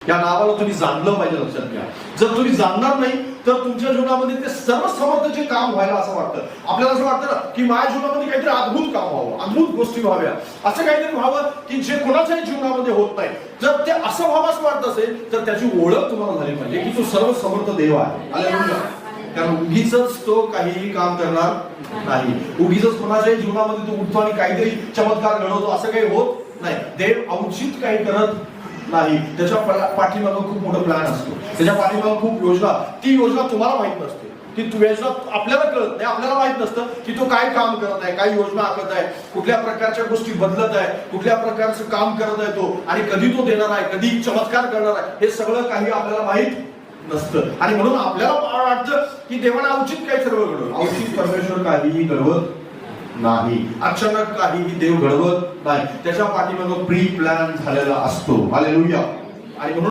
या नावाला तुम्ही जाणलं पाहिजे. लक्षात घ्या, जर तुम्ही जाणणार नाही तर तुमच्या जीवनामध्ये ते सर्व समर्थ जे काम व्हायला असं वाटतं. आपल्याला असं वाटतं ना की माझ्या जीवनामध्ये काहीतरी अद्भुत काम व्हावं, अद्भुत गोष्टी व्हाव्या, असं काहीतरी व्हावं की जे कोणाच्याही जीवनामध्ये होत नाही. जर ते असं व्हावं असं वाटत असेल तर त्याची ओळख तुम्हाला झाली पाहिजे की तो सर्व समर्थ देव आहे. हालेलुया. कारण उगीच तो काहीही काम करणार नाही. उगीच कोणाच्याही जीवनामध्ये तो उठतो आणि काहीतरी चमत्कार घडवतो असं काही होत नाही. देव औचित काही करत नाही. त्याच्या पाठीमागं खूप मोठा प्लॅन असतो, त्याच्या पाठीमागं खूप योजना. ती योजना तुम्हाला माहित नसते, ती योजना आपल्याला कळत नाही. आपल्याला माहित नसतं की तो काय काम करत आहे, काय योजना आखत आहे, कुठल्या प्रकारच्या गोष्टी बदलत आहे, कुठल्या प्रकारचं काम करत आहे तो, आणि कधी तो देणार आहे, कधी चमत्कार करणार आहे, हे सगळं काही आपल्याला माहित नसतं. आणि म्हणून आपल्याला वाटतं की देवाने औचित काही सर्व घडवलं. औचित परमेश्वर काहीही घडवत नाही. अचानक काहीही देव घडवत नाही. त्याच्या पाठीमागं प्री प्लॅन झालेला असतो. हालेलुया. आणि म्हणून